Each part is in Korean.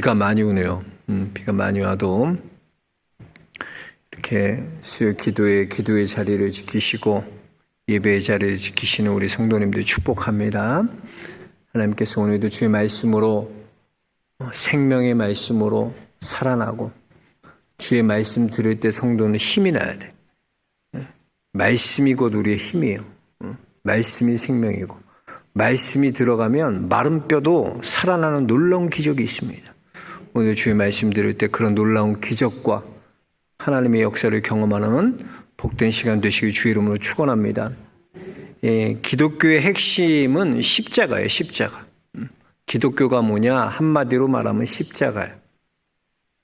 비가 많이 오네요. 비가 많이 와도 이렇게 수요 기도의 자리를 지키시고 예배의 자리를 지키시는 우리 성도님들 축복합니다. 하나님께서 오늘도 주의 말씀으로 생명의 말씀으로 살아나고 주의 말씀 들을 때 성도는 힘이 나야 돼. 말씀이 곧 우리의 힘이에요. 말씀이 생명이고 말씀이 들어가면 마른 뼈도 살아나는 놀라운 기적이 있습니다. 오늘 주의 말씀 들을 때 그런 놀라운 기적과 하나님의 역사를 경험하는 복된 시간 되시길 주의 이름으로 축원합니다. 기독교의 핵심은 십자가예요. 십자가. 기독교가 뭐냐? 한마디로 말하면 십자가예요.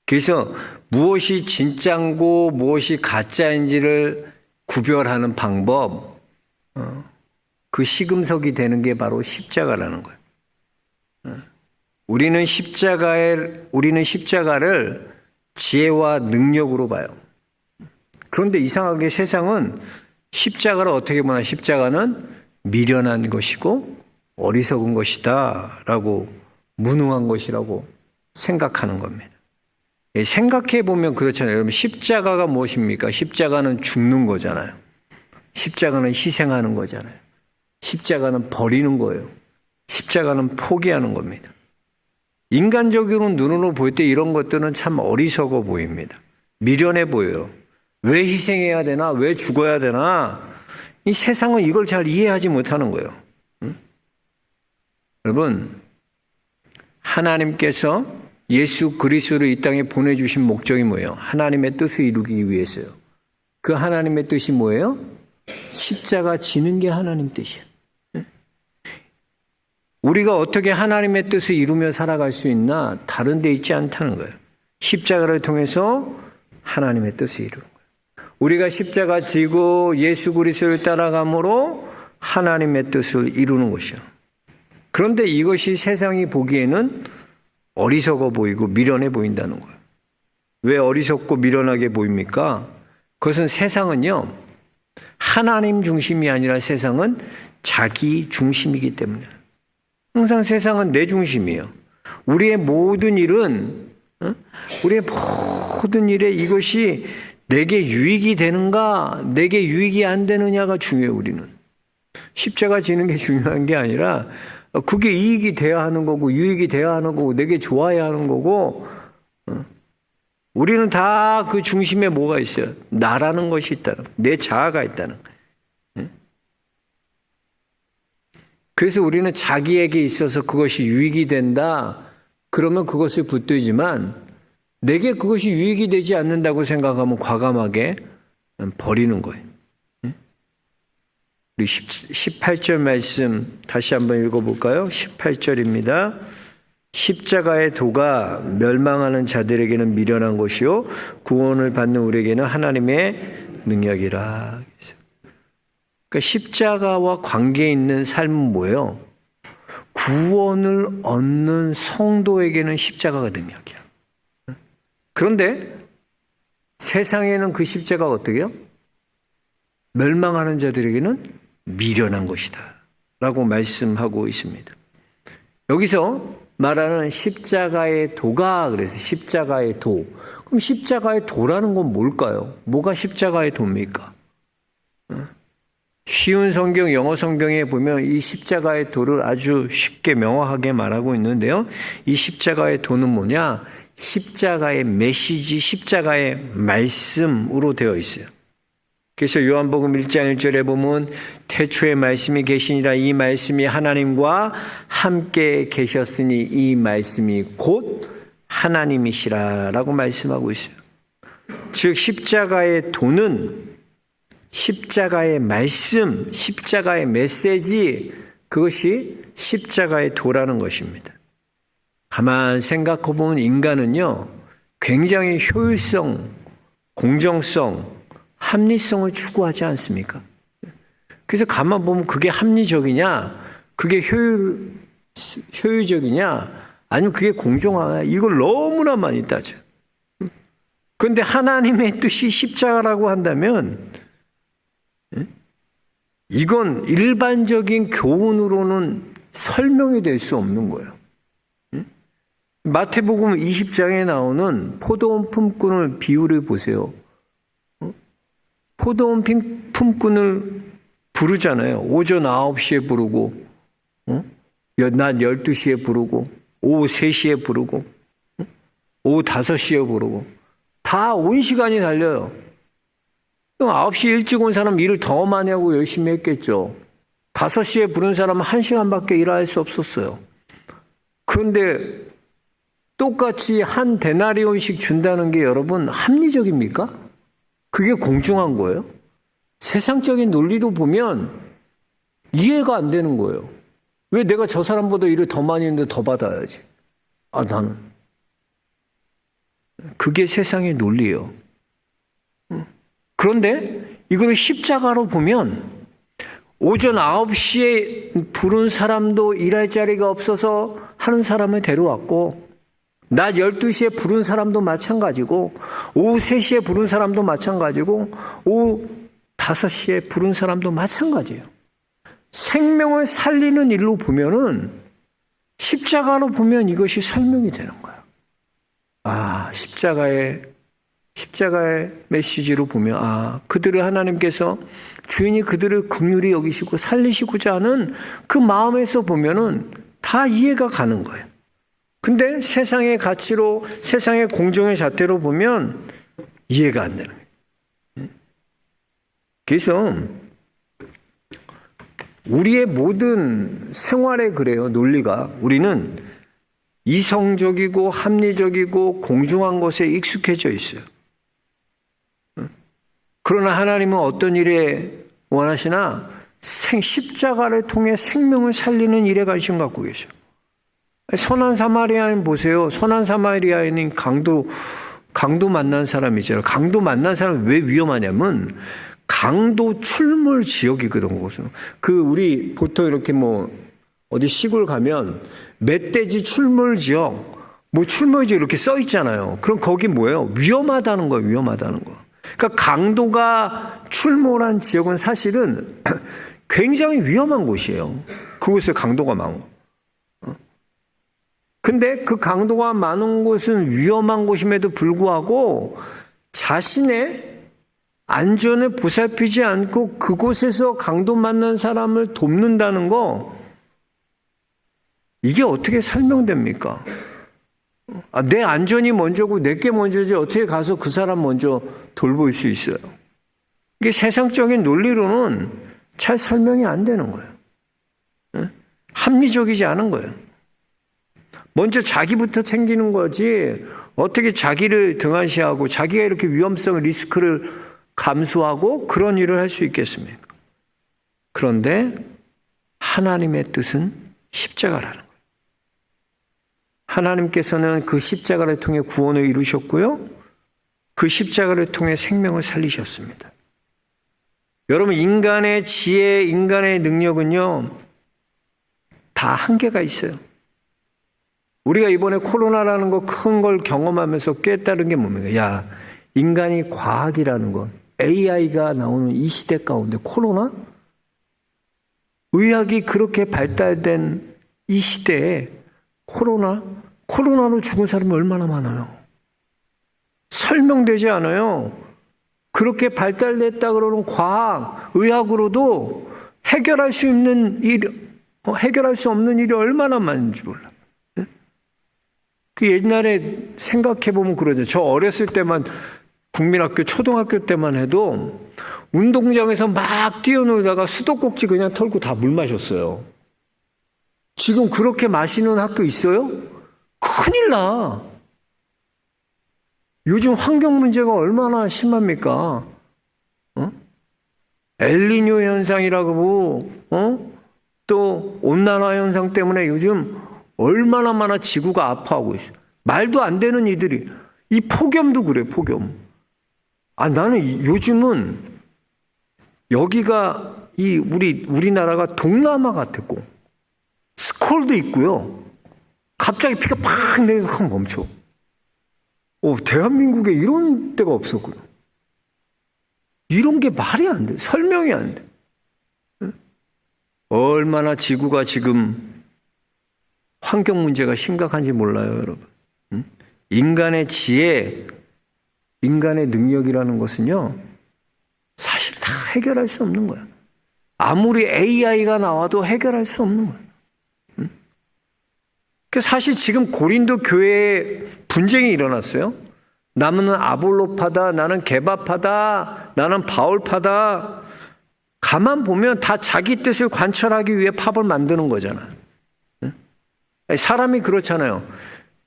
그래서 무엇이 진짜고 무엇이 가짜인지를 구별하는 방법, 그 시금석이 되는 게 바로 십자가라는 거예요. 우리는 십자가를 지혜와 능력으로 봐요. 그런데 이상하게 세상은 십자가를 어떻게 보나 십자가는 미련한 것이고 어리석은 것이다 라고 무능한 것이라고 생각하는 겁니다. 생각해 보면 그렇잖아요. 여러분 십자가가 무엇입니까? 십자가는 죽는 거잖아요. 십자가는 희생하는 거잖아요. 십자가는 버리는 거예요. 십자가는 포기하는 겁니다. 인간적으로 눈으로 볼 때 이런 것들은 참 어리석어 보입니다. 미련해 보여요. 왜 희생해야 되나? 왜 죽어야 되나? 이 세상은 이걸 잘 이해하지 못하는 거예요. 여러분, 하나님께서 예수 그리스도를 이 땅에 보내주신 목적이 뭐예요? 하나님의 뜻을 이루기 위해서요. 그 하나님의 뜻이 뭐예요? 십자가 지는 게 하나님 뜻이에요. 우리가 어떻게 하나님의 뜻을 이루며 살아갈 수 있나? 다른 데 있지 않다는 거예요. 십자가를 통해서 하나님의 뜻을 이루는 거예요. 우리가 십자가 지고 예수 그리스도를 따라감으로 하나님의 뜻을 이루는 것이요. 그런데 이것이 세상이 보기에는 어리석어 보이고 미련해 보인다는 거예요. 왜 어리석고 미련하게 보입니까? 그것은 세상은요, 하나님 중심이 아니라 세상은 자기 중심이기 때문에. 항상 세상은 내 중심이에요. 우리의 모든 일에 이것이 내게 유익이 되는가, 내게 유익이 안 되느냐가 중요해요, 우리는. 십자가 지는 게 중요한 게 아니라 그게 이익이 돼야 하는 거고 유익이 돼야 하는 거고 내게 좋아야 하는 거고, 우리는 다 그 중심에 뭐가 있어요? 나라는 것이 있다는, 내 자아가 있다는 거예요. 그래서 우리는 자기에게 있어서 그것이 유익이 된다 그러면 그것을 붙들지만 내게 그것이 유익이 되지 않는다고 생각하면 과감하게 버리는 거예요. 우리 18절 말씀 다시 한번 읽어볼까요? 18절입니다. 십자가의 도가 멸망하는 자들에게는 미련한 것이요 구원을 받는 우리에게는 하나님의 능력이라. 그러니까 십자가와 관계 있는 삶은 뭐예요? 구원을 얻는 성도에게는 십자가가 능력이야. 그런데 세상에는 그 십자가가 어떻게 해요? 멸망하는 자들에게는 미련한 것이다 라고 말씀하고 있습니다. 여기서 말하는 십자가의 도가, 그래서 십자가의 도. 그럼 십자가의 도라는 건 뭘까요? 뭐가 십자가의 도입니까? 쉬운 성경, 영어 성경에 보면 이 십자가의 도를 아주 쉽게 명확하게 말하고 있는데요. 이 십자가의 도는 뭐냐? 십자가의 메시지, 십자가의 말씀으로 되어 있어요. 그래서 요한복음 1장 1절에 보면 태초에 말씀이 계시니라, 이 말씀이 하나님과 함께 계셨으니 이 말씀이 곧 하나님이시라 라고 말씀하고 있어요. 즉 십자가의 도는 십자가의 말씀, 십자가의 메시지, 그것이 십자가의 도라는 것입니다. 가만 생각해보면 인간은요, 굉장히 효율성, 공정성, 합리성을 추구하지 않습니까? 그래서 가만 보면 그게 합리적이냐, 그게 효율적이냐, 아니면 그게 공정하냐, 이걸 너무나 많이 따져요. 그런데 하나님의 뜻이 십자가라고 한다면 이건 일반적인 교훈으로는 설명이 될 수 없는 거예요. 마태복음 20장에 나오는 포도원 품꾼을 비유를 보세요. 포도원 품꾼을 부르잖아요. 오전 9시에 부르고, 낮 12시에 부르고, 오후 3시에 부르고, 오후 5시에 부르고, 다 온 시간이 달려요. 9시 일찍 온 사람 일을 더 많이 하고 열심히 했겠죠. 5시에 부른 사람은 1시간밖에 일할 수 없었어요. 그런데 똑같이 한 데나리온씩 준다는 게 여러분 합리적입니까? 그게 공정한 거예요? 세상적인 논리로 보면 이해가 안 되는 거예요. 왜 내가 저 사람보다 일을 더 많이 했는데 더 받아야지? 나는. 그게 세상의 논리예요. 그런데 이거를 십자가로 보면 오전 9시에 부른 사람도 일할 자리가 없어서 하는 사람을 데려왔고, 낮 12시에 부른 사람도 마찬가지고, 오후 3시에 부른 사람도 마찬가지고, 오후 5시에 부른 사람도 마찬가지예요. 생명을 살리는 일로 보면은, 십자가로 보면 이것이 설명이 되는 거예요. 십자가의 메시지로 보면, 그들을 하나님께서 주인이 그들을 긍휼히 여기시고 살리시고자 하는 그 마음에서 보면은 다 이해가 가는 거예요. 근데 세상의 가치로, 세상의 공정의 잣대로 보면 이해가 안 되는 거예요. 그래서 우리의 모든 생활에 그래요, 논리가. 우리는 이성적이고 합리적이고 공정한 것에 익숙해져 있어요. 그러나 하나님은 어떤 일에 원하시나? 십자가를 통해 생명을 살리는 일에 관심 갖고 계셔. 선한 사마리아인 보세요. 선한 사마리아인인 강도 만난 사람이잖아요. 강도 만난 사람이 왜 위험하냐면 강도 출몰 지역이거든. 우리 보통 이렇게 어디 시골 가면 멧돼지 출몰 지역, 출몰 지역 이렇게 써 있잖아요. 그럼 거기 뭐예요? 위험하다는 거예요. 위험하다는 거. 그러니까 강도가 출몰한 지역은 사실은 굉장히 위험한 곳이에요. 그곳에 강도가 많고. 근데 그 강도가 많은 곳은 위험한 곳임에도 불구하고 자신의 안전을 보살피지 않고 그곳에서 강도 만난 사람을 돕는다는 거, 이게 어떻게 설명됩니까? 내 안전이 먼저고 내게 먼저지 어떻게 가서 그 사람 먼저 돌볼 수 있어요? 이게 세상적인 논리로는 잘 설명이 안 되는 거예요. 합리적이지 않은 거예요. 먼저 자기부터 챙기는 거지 어떻게 자기를 등한시하고 자기가 이렇게 위험성, 리스크를 감수하고 그런 일을 할 수 있겠습니까? 그런데 하나님의 뜻은 십자가라는 거예요. 하나님께서는 그 십자가를 통해 구원을 이루셨고요. 그 십자가를 통해 생명을 살리셨습니다. 여러분, 인간의 지혜, 인간의 능력은요, 다 한계가 있어요. 우리가 이번에 코로나라는 거 큰 걸 경험하면서 깨달은 게 뭡니까? 인간이 과학이라는 건, AI가 나오는 이 시대 가운데 코로나? 의학이 그렇게 발달된 이 시대에 코로나로 죽은 사람이 얼마나 많아요? 설명되지 않아요. 그렇게 발달됐다 그러는 과학, 의학으로도 해결할 수 없는 일이 얼마나 많은지 몰라. 그 옛날에 생각해보면 그러죠. 저 어렸을 때만, 국민학교, 초등학교 때만 해도 운동장에서 막 뛰어놀다가 수도꼭지 그냥 털고 다 물 마셨어요. 지금 그렇게 마시는 학교 있어요? 큰일 나. 요즘 환경 문제가 얼마나 심합니까? 엘니뇨 현상이라고, 또 온난화 현상 때문에 요즘 얼마나 많아 지구가 아파하고 있어요. 말도 안 되는 이들이. 이 폭염도 그래, 폭염. 나는 요즘은 여기가 우리나라가 동남아 같았고, 스콜도 있고요. 갑자기 비가 팍 내려서 확 멈춰. 대한민국에 이런 때가 없었거든. 이런 게 말이 안 돼. 설명이 안 돼. 얼마나 지구가 지금 환경 문제가 심각한지 몰라요, 여러분. 인간의 지혜, 인간의 능력이라는 것은요, 사실 다 해결할 수 없는 거야. 아무리 AI가 나와도 해결할 수 없는 거야. 사실 지금 고린도 교회에 분쟁이 일어났어요. 나는 아볼로파다, 나는 게바파다, 나는 바울파다. 가만 보면 다 자기 뜻을 관철하기 위해 팝을 만드는 거잖아. 사람이 그렇잖아요.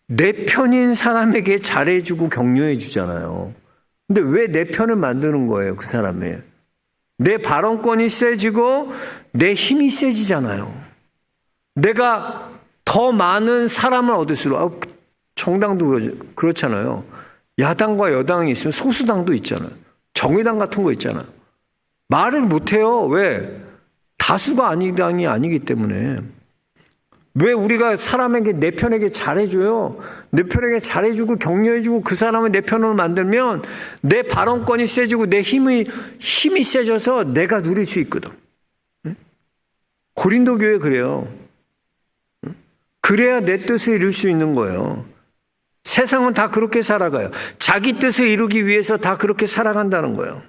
내 편인 사람에게 잘해주고 격려해 주잖아요. 근데 왜 내 편을 만드는 거예요, 그 사람이? 내 발언권이 세지고 내 힘이 세지잖아요. 내가 더 많은 사람을 얻을수록, 정당도 그렇잖아요. 야당과 여당이 있으면 소수당도 있잖아요. 정의당 같은 거 있잖아요. 말을 못해요. 왜? 다수가 아니당이 아니기 때문에. 왜 우리가 사람에게 내 편에게 잘해줘요? 내 편에게 잘해주고 격려해주고 그 사람을 내 편으로 만들면 내 발언권이 세지고 내 힘이 세져서 내가 누릴 수 있거든. 고린도 교회 그래요. 그래야 내 뜻을 이룰 수 있는 거예요. 세상은 다 그렇게 살아가요. 자기 뜻을 이루기 위해서 다 그렇게 살아간다는 거예요.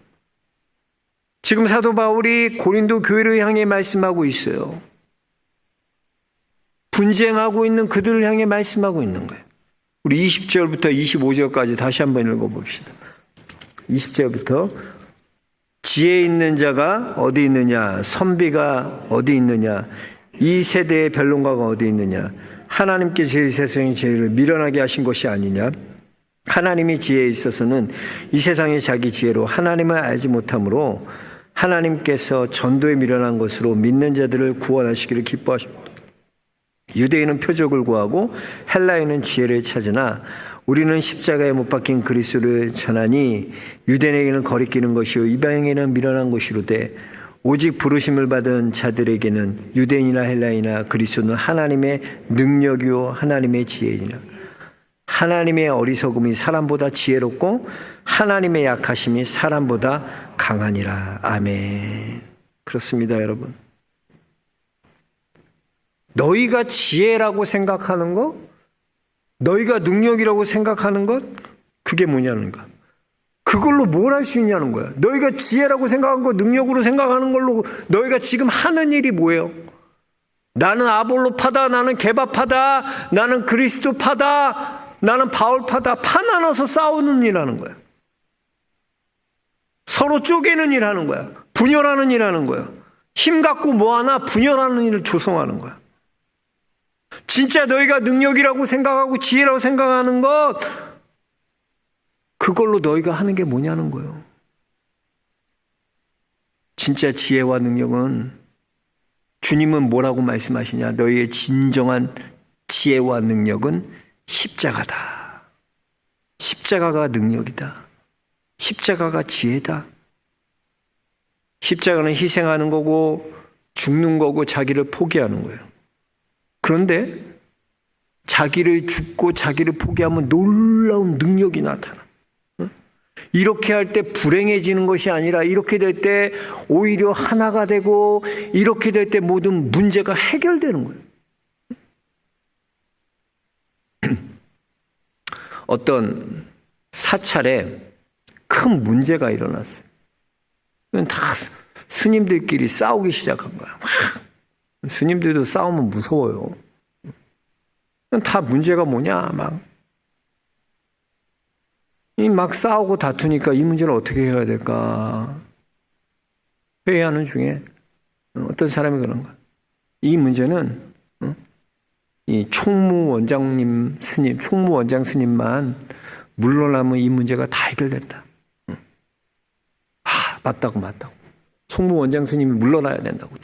지금 사도 바울이 고린도 교회를 향해 말씀하고 있어요. 분쟁하고 있는 그들을 향해 말씀하고 있는 거예요. 우리 20절부터 25절까지 다시 한번 읽어봅시다. 20절부터 지혜 있는 자가 어디 있느냐? 선비가 어디 있느냐? 이 세대의 변론가가 어디 있느냐? 하나님께 제일 세상의 지혜를 미련하게 하신 것이 아니냐? 하나님이 지혜에 있어서는 이 세상의 자기 지혜로 하나님을 알지 못하므로 하나님께서 전도에 미련한 것으로 믿는 자들을 구원하시기를 기뻐하십니다. 유대인은 표적을 구하고 헬라인은 지혜를 찾으나 우리는 십자가에 못 박힌 그리스도를 전하니 유대인에게는 거리끼는 것이요 이방인에게는 미련한 것이로되 오직 부르심을 받은 자들에게는 유대인이나 헬라인이나 그리스도는 하나님의 능력이요 하나님의 지혜이니라. 하나님의 어리석음이 사람보다 지혜롭고 하나님의 약하심이 사람보다 강하니라. 아멘. 그렇습니다, 여러분. 너희가 지혜라고 생각하는 것, 너희가 능력이라고 생각하는 것, 그게 뭐냐는 거야. 그걸로 뭘 할 수 있냐는 거야. 너희가 지혜라고 생각한 거, 능력으로 생각하는 걸로 너희가 지금 하는 일이 뭐예요? 나는 아볼로파다, 나는 게바파다, 나는 그리스도파다, 나는 바울파다. 파 나눠서 싸우는 일 하는 거야. 서로 쪼개는 일 하는 거야. 분열하는 일 하는 거야. 힘 갖고 뭐하나 분열하는 일을 조성하는 거야. 진짜 너희가 능력이라고 생각하고 지혜라고 생각하는 것, 그걸로 너희가 하는 게 뭐냐는 거예요. 진짜 지혜와 능력은, 주님은 뭐라고 말씀하시냐? 너희의 진정한 지혜와 능력은 십자가다. 십자가가 능력이다. 십자가가 지혜다. 십자가는 희생하는 거고 죽는 거고 자기를 포기하는 거예요. 그런데 자기를 죽고 자기를 포기하면 놀라운 능력이 나타나. 이렇게 할 때 불행해지는 것이 아니라 이렇게 될 때 오히려 하나가 되고 이렇게 될 때 모든 문제가 해결되는 거예요. 어떤 사찰에 큰 문제가 일어났어요. 다 스님들끼리 싸우기 시작한 거야. 스님들도 싸우면 무서워요. 다 문제가 뭐냐, 막 싸우고 다투니까 이 문제를 어떻게 해야 될까? 회의하는 중에 어떤 사람이 그런 거야. 이 문제는 이 총무원장 스님만 물러나면 이 문제가 다 해결된다. 맞다고. 총무원장 스님이 물러나야 된다고.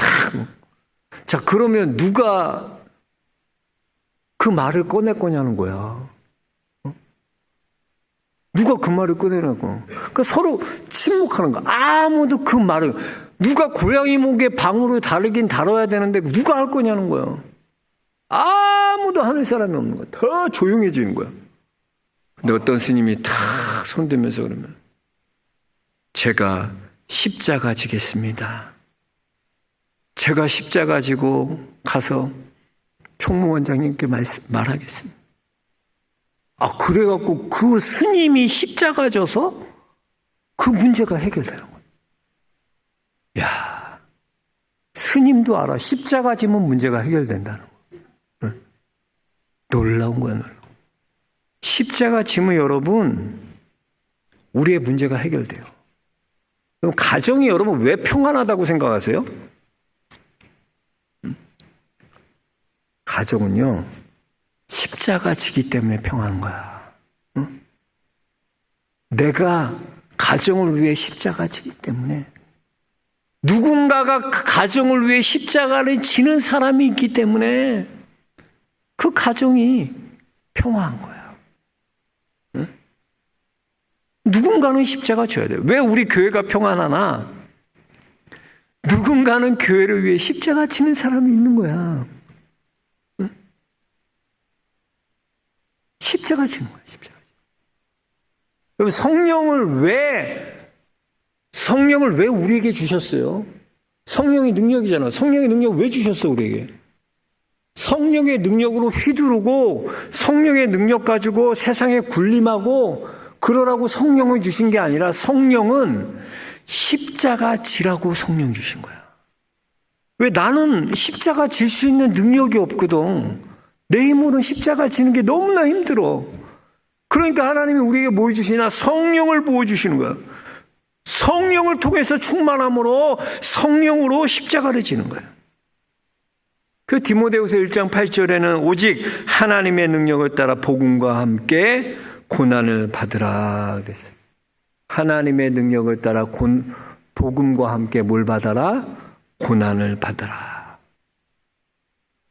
자, 그러면 누가 그 말을 꺼낼 거냐는 거야. 누가 그 말을 꺼내라고. 그러니까 서로 침묵하는 거야. 아무도 그 말을, 누가 고양이 목에 방울을 다루긴 다뤄야 되는데 누가 할 거냐는 거야. 아무도 하는 사람이 없는 거야. 더 조용해지는 거야. 근데 어떤 스님이 탁 손들면서 그러면, 제가 십자가 지겠습니다. 제가 십자가 지고 가서 총무원장님께 말하겠습니다. 그래갖고 그 스님이 십자가 져서 그 문제가 해결되는 거예요. 야, 스님도 알아. 십자가 지면 문제가 해결된다는 거예요. 응? 놀라운 거야, 놀라운. 십자가 지면 여러분, 우리의 문제가 해결돼요. 그럼 가정이 여러분 왜 평안하다고 생각하세요? 가정은요, 십자가 지기 때문에 평안한 거야. 응? 내가 가정을 위해 십자가 지기 때문에, 누군가가 그 가정을 위해 십자가를 지는 사람이 있기 때문에 그 가정이 평화한 거야. 응? 누군가는 십자가 져야 돼요. 왜 우리 교회가 평안하나? 누군가는 교회를 위해 십자가 지는 사람이 있는 거야. 응? 십자가 지는 거야, 십자가. 여러분, 성령을 왜 우리에게 주셨어요? 성령의 능력이잖아. 성령의 능력 왜 주셨어, 우리에게? 성령의 능력으로 휘두르고 성령의 능력 가지고 세상에 군림하고 그러라고 성령을 주신 게 아니라 성령은 십자가 지라고 성령 주신 거야. 왜? 나는 십자가 질 수 있는 능력이 없거든. 내 힘으로는 십자가 지는 게 너무나 힘들어. 그러니까 하나님이 우리에게 뭘 주시나? 성령을 부어주시는 거야. 성령을 통해서 충만함으로 성령으로 십자가를 지는 거예요. 그 디모데후서 1장 8절에는 오직 하나님의 능력을 따라 복음과 함께 고난을 받으라 그랬어요. 하나님의 능력을 따라 복음과 함께 뭘 받아라? 고난을 받으라.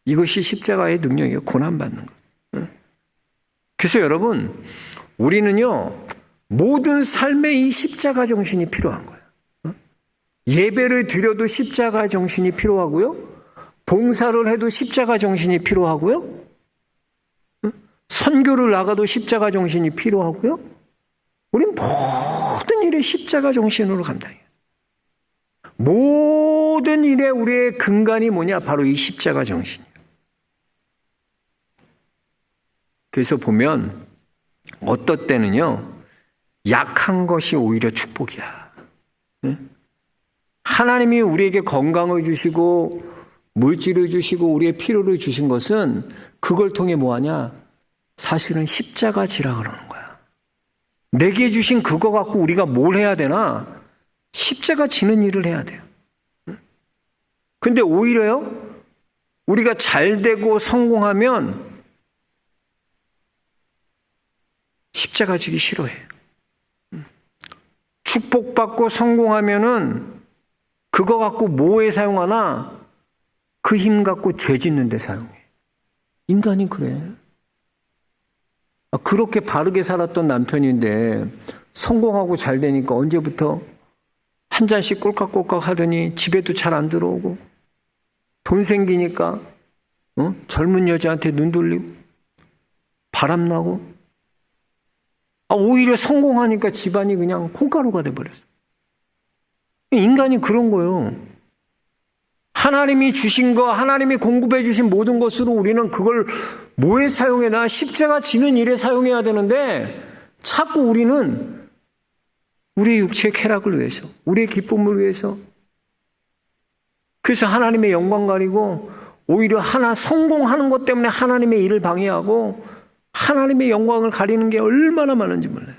이것이 십자가의 능력이에요. 고난받는 것. 그래서 여러분, 우리는요, 모든 삶에 이 십자가 정신이 필요한 거예요. 예배를 드려도 십자가 정신이 필요하고요. 봉사를 해도 십자가 정신이 필요하고요. 선교를 나가도 십자가 정신이 필요하고요. 우린 모든 일에 십자가 정신으로 감당해요. 모든 일에 우리의 근간이 뭐냐? 바로 이 십자가 정신이에요. 그래서 보면 어떨 때는요, 약한 것이 오히려 축복이야. 하나님이 우리에게 건강을 주시고 물질을 주시고 우리의 필요를 주신 것은 그걸 통해 뭐하냐? 사실은 십자가 지라 그러는 거야. 내게 주신 그거 갖고 우리가 뭘 해야 되나? 십자가 지는 일을 해야 돼요. 근데 오히려요, 우리가 잘 되고 성공하면 십자가 지기 싫어해. 축복받고 성공하면은 그거 갖고 뭐에 사용하나? 그 힘 갖고 죄 짓는 데 사용해. 인간이 그래. 그렇게 바르게 살았던 남편인데 성공하고 잘 되니까 언제부터 한 잔씩 꼴깍꼴깍 하더니 집에도 잘 안 들어오고, 돈 생기니까 젊은 여자한테 눈 돌리고 바람나고, 오히려 성공하니까 집안이 그냥 콩가루가 돼버렸어. 인간이 그런 거예요. 하나님이 주신 거, 하나님이 공급해 주신 모든 것으로 우리는 그걸 뭐에 사용해나? 십자가 지는 일에 사용해야 되는데 자꾸 우리는 우리의 육체의 쾌락을 위해서, 우리의 기쁨을 위해서, 그래서 하나님의 영광 가리고 오히려 성공하는 것 때문에 하나님의 일을 방해하고 하나님의 영광을 가리는 게 얼마나 많은지 몰라요.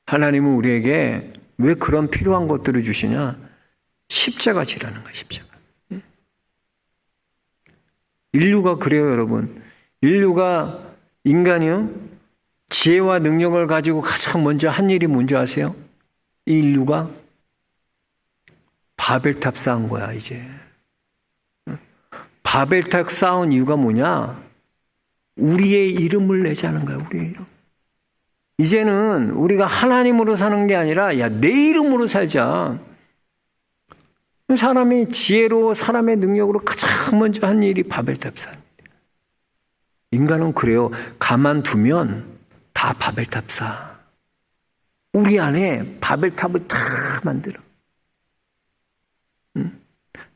하나님은 우리에게 왜 그런 필요한 것들을 주시냐? 십자가 지라는 거야, 십자가. 인류가 그래요, 여러분. 인간이요, 지혜와 능력을 가지고 가장 먼저 한 일이 뭔지 아세요? 이 인류가 바벨탑 쌓은 거야, 이제. 바벨탑 쌓은 이유가 뭐냐? 우리의 이름을 내자는 거야, 우리의 이름. 이제는 우리가 하나님으로 사는 게 아니라 내 이름으로 살자. 사람이 지혜로 사람의 능력으로 가장 먼저 한 일이 바벨탑 쌓는 일이야. 인간은 그래요. 가만두면 다 바벨탑 쌓아. 우리 안에 바벨탑을 다 만들어.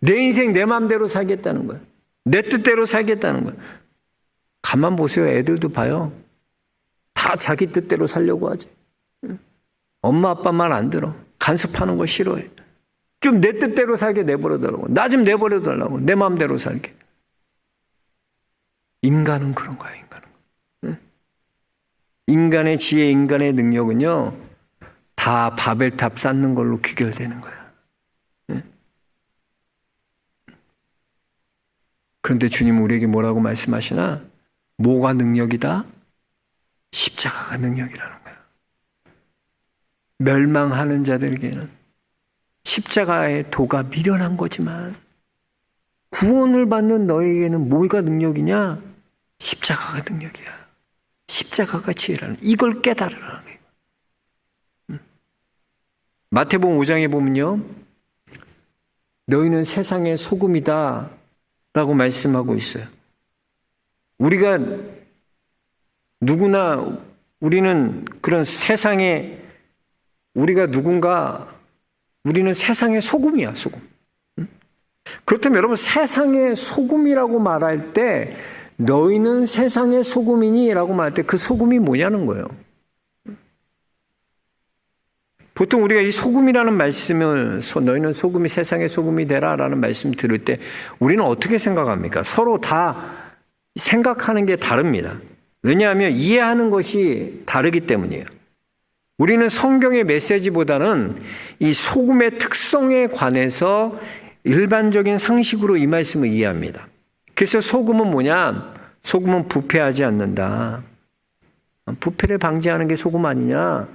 내 인생 내 마음대로 살겠다는 거야. 내 뜻대로 살겠다는 거야. 가만 보세요. 애들도 봐요. 다 자기 뜻대로 살려고 하지. 엄마 아빠 말 안 들어. 간섭하는 거 싫어해. 좀 내 뜻대로 살게 내버려달라고. 나 좀 내버려달라고. 내 마음대로 살게. 인간은 그런 거야. 인간의 지혜, 인간의 능력은요, 다 바벨탑 쌓는 걸로 귀결되는 거야. 그런데 주님은 우리에게 뭐라고 말씀하시나? 뭐가 능력이다? 십자가가 능력이라는 거야. 멸망하는 자들에게는 십자가의 도가 미련한 거지만 구원을 받는 너에게는 뭐가 능력이냐? 십자가가 능력이야. 십자가가 지혜라는, 이걸 깨달으라는 거예요. 마태복음 5장에 보면요, 너희는 세상의 소금이다 라고 말씀하고 있어요. 우리가 누구나, 우리는 그런 세상에, 우리가 누군가, 우리는 세상의 소금이야, 소금. 그렇다면 여러분, 세상의 소금이라고 말할 때 너희는 세상의 소금이니? 라고 말할 때 그 소금이 뭐냐는 거예요. 보통 우리가 이 소금이라는 말씀을, 너희는 소금이 세상의 소금이 되라 라는 말씀 들을 때 우리는 어떻게 생각합니까? 서로 다 생각하는 게 다릅니다. 왜냐하면 이해하는 것이 다르기 때문이에요. 우리는 성경의 메시지보다는 이 소금의 특성에 관해서 일반적인 상식으로 이 말씀을 이해합니다. 그래서 소금은 뭐냐? 소금은 부패하지 않는다. 부패를 방지하는 게 소금 아니냐?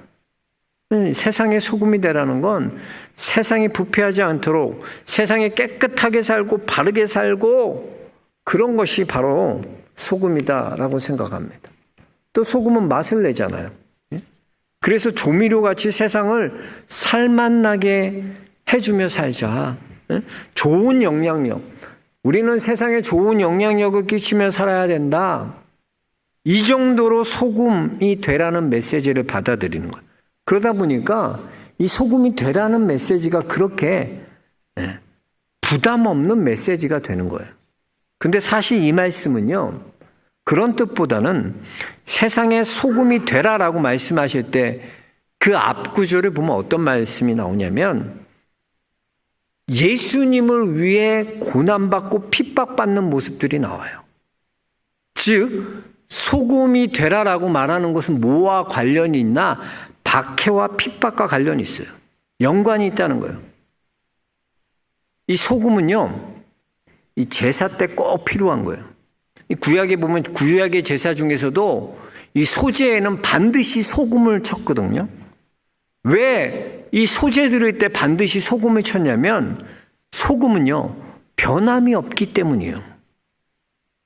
세상의 소금이 되라는 건 세상이 부패하지 않도록 세상에 깨끗하게 살고 바르게 살고 그런 것이 바로 소금이다라고 생각합니다. 또 소금은 맛을 내잖아요. 그래서 조미료같이 세상을 살맛나게 해주며 살자. 좋은 영향력. 우리는 세상에 좋은 영향력을 끼치며 살아야 된다. 이 정도로 소금이 되라는 메시지를 받아들이는 거예요. 그러다 보니까 이 소금이 되라는 메시지가 그렇게 부담 없는 메시지가 되는 거예요. 근데 사실 이 말씀은요, 그런 뜻보다는 세상에 소금이 되라라고 말씀하실 때 그 앞 구절을 보면 어떤 말씀이 나오냐면 예수님을 위해 고난받고 핍박받는 모습들이 나와요. 즉 소금이 되라라고 말하는 것은 뭐와 관련이 있나? 박해와 핍박과 관련이 있어요. 연관이 있다는 거예요. 이 소금은요, 이 제사 때 꼭 필요한 거예요. 이 구약에 보면 구약의 제사 중에서도 이 소제에는 반드시 소금을 쳤거든요. 왜 이 소제 드릴 때 반드시 소금을 쳤냐면 소금은요, 변함이 없기 때문이에요.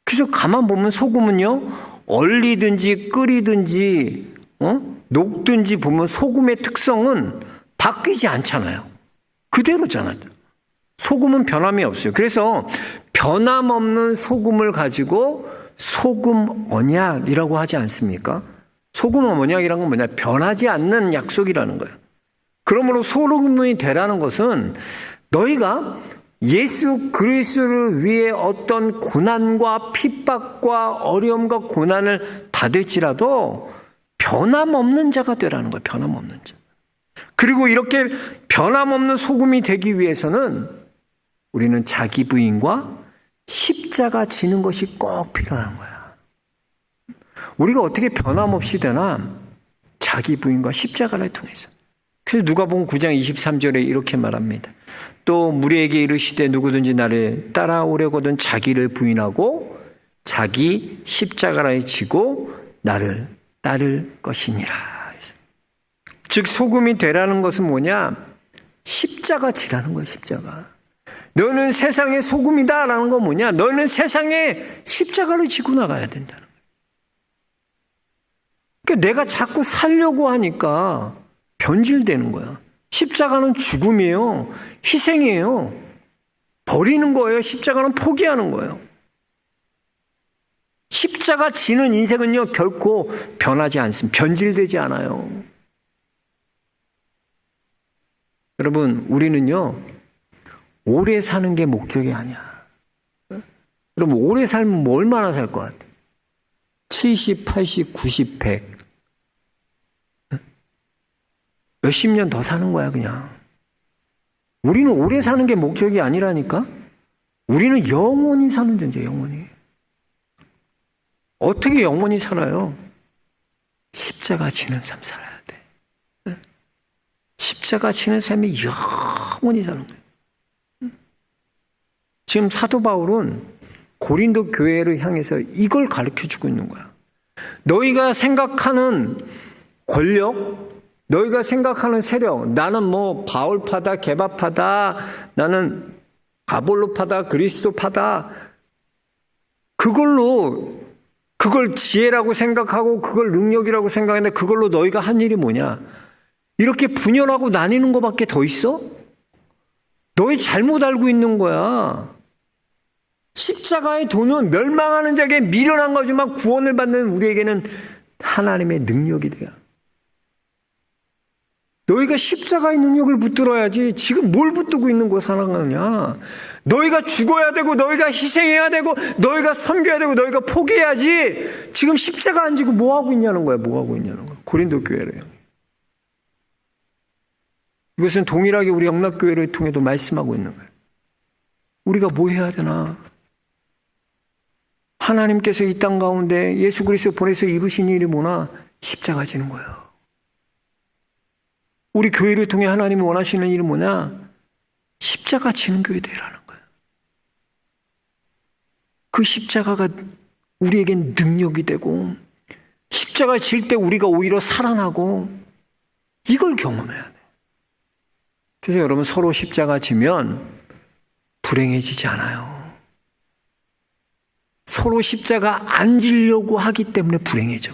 그래서 가만 보면 소금은요, 얼리든지 끓이든지 녹든지 보면 소금의 특성은 바뀌지 않잖아요. 그대로잖아요. 소금은 변함이 없어요. 그래서 변함없는 소금을 가지고 소금 언약이라고 하지 않습니까? 소금 언약이라는 건 뭐냐? 변하지 않는 약속이라는 거예요. 그러므로 소금이 되라는 것은 너희가 예수 그리스도를 위해 어떤 고난과 핍박과 어려움과 고난을 받을지라도 변함없는 자가 되라는 거예요. 변함없는 자. 그리고 이렇게 변함없는 소금이 되기 위해서는 우리는 자기 부인과 십자가 지는 것이 꼭 필요한 거야. 우리가 어떻게 변함없이 되나? 자기 부인과 십자가를 통해서. 그래서 누가복음 9장 23절에 이렇게 말합니다. 또 무리에게 이르시되 누구든지 나를 따라오려거든 자기를 부인하고 자기 십자가를 지고 나를 따를 것이니라. 즉 소금이 되라는 것은 뭐냐? 십자가 지라는 거예요. 십자가. 너는 세상의 소금이다라는 건 뭐냐? 너는 세상에 십자가를 지고 나가야 된다는 거예요. 그러니까 내가 자꾸 살려고 하니까 변질되는 거야. 십자가는 죽음이에요. 희생이에요. 버리는 거예요. 십자가는 포기하는 거예요. 십자가 지는 인생은요, 결코 변하지 않습니다. 변질되지 않아요. 여러분, 우리는요, 오래 사는 게 목적이 아니야. 여러분, 오래 살면 뭐 얼마나 살 것 같아? 70, 80, 90, 100. 몇십 년 더 사는 거야, 그냥. 우리는 오래 사는 게 목적이 아니라니까? 우리는 영원히 사는 존재야, 영원히. 어떻게 영원히 살아요? 십자가 지는 삶 살아야 돼. 십자가 지는 삶이 영원히 사는 거예요. 지금 사도 바울은 고린도 교회를 향해서 이걸 가르쳐주고 있는 거야. 너희가 생각하는 권력, 너희가 생각하는 세력, 나는 뭐 바울파다, 게바파다, 나는 아볼로파다, 그리스도파다, 그걸 지혜라고 생각하고 그걸 능력이라고 생각하는데 그걸로 너희가 한 일이 뭐냐? 이렇게 분열하고 나뉘는 것밖에 더 있어? 너희 잘못 알고 있는 거야. 십자가의 도는 멸망하는 자에게 미련한 거지만 구원을 받는 우리에게는 하나님의 능력이 돼요. 너희가 십자가의 능력을 붙들어야지 지금 뭘 붙들고 있는 거 살아가느냐. 너희가 죽어야 되고 너희가 희생해야 되고 너희가 섬겨야 되고 너희가 포기해야지 지금 십자가 안 지고 뭐 하고 있냐는 거야. 뭐 하고 있냐는 거야. 고린도 교회래요. 이것은 동일하게 우리 영락교회를 통해도 말씀하고 있는 거예요. 우리가 뭐 해야 되나. 하나님께서 이 땅 가운데 예수 그리스도 보내서 이루신 일이 뭐나 십자가 지는 거예요. 우리 교회를 통해 하나님이 원하시는 일은 뭐냐? 십자가 지는 교회 되라는 거예요. 그 십자가가 우리에겐 능력이 되고 십자가 질 때 우리가 오히려 살아나고 이걸 경험해야 돼. 그래서 여러분 서로 십자가 지면 불행해지지 않아요. 서로 십자가 안 지려고 하기 때문에 불행해져.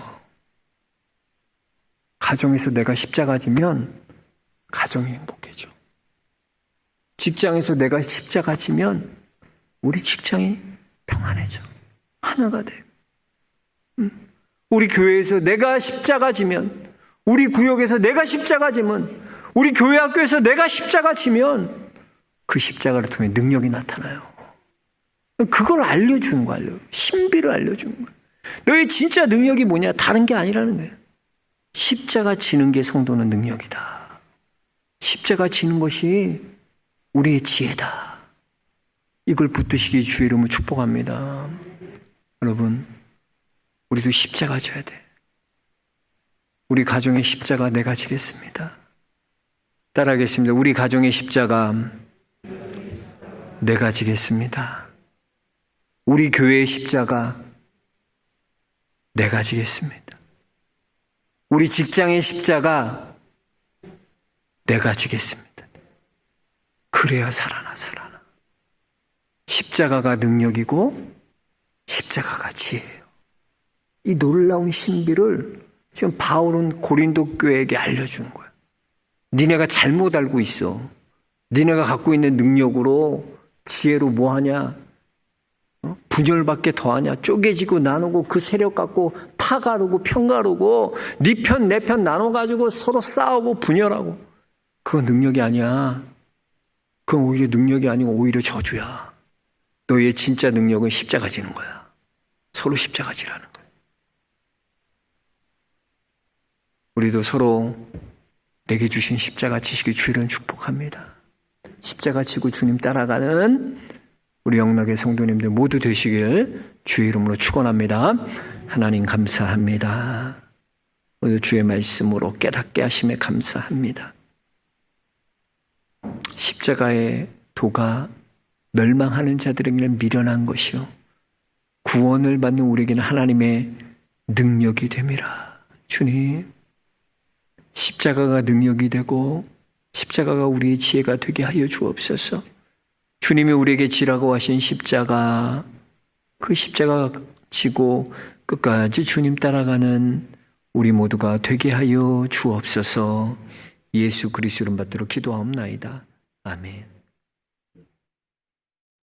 가정에서 내가 십자가 지면 가정이 행복해져. 직장에서 내가 십자가 지면 우리 직장이 평안해져. 하나가 돼. 우리 교회에서 내가 십자가 지면, 우리 구역에서 내가 십자가 지면, 우리 교회 학교에서 내가 십자가 지면 그 십자가를 통해 능력이 나타나요. 그걸 알려주는 거예요. 신비를 알려주는 거예요. 너의 진짜 능력이 뭐냐? 다른 게 아니라는 거예요. 십자가 지는 게 성도는 능력이다. 십자가 지는 것이 우리의 지혜다. 이걸 붙드시기 주의 이름으로 축복합니다. 여러분, 우리도 십자가 져야 돼. 우리 가정의 십자가 내가 지겠습니다. 따라하겠습니다. 우리 가정의 십자가 내가 지겠습니다. 우리 교회의 십자가 내가 지겠습니다. 우리 직장의 십자가 내가 지겠습니다. 그래야 살아나. 십자가가 능력이고 십자가가 지혜예요. 이 놀라운 신비를 지금 바울은 고린도 교회에게 알려주는 거야. 니네가 잘못 알고 있어. 니네가 갖고 있는 능력으로 지혜로 뭐 하냐? 분열밖에 더하냐? 쪼개지고 나누고 그 세력 갖고 파가르고 편가르고 네 편 내 편 나눠가지고 서로 싸우고 분열하고 그건 능력이 아니야. 그건 오히려 능력이 아니고 오히려 저주야. 너의 진짜 능력은 십자가 지는 거야. 서로 십자가 지라는 거야. 우리도 서로 내게 주신 십자가 지시기 주의를 축복합니다. 십자가 지고 주님 따라가는 우리 영락의 성도님들 모두 되시길 주의 이름으로 축원합니다. 하나님 감사합니다. 오늘 주의 말씀으로 깨닫게 하심에 감사합니다. 십자가의 도가 멸망하는 자들에게는 미련한 것이요 구원을 받는 우리에게는 하나님의 능력이 됨이라. 주님, 십자가가 능력이 되고 십자가가 우리의 지혜가 되게 하여 주옵소서. 주님이 우리에게 지라고 하신 십자가, 그 십자가 지고 끝까지 주님 따라가는 우리 모두가 되게 하여 주옵소서. 예수 그리스도 이름 받들어 기도하옵나이다. 아멘.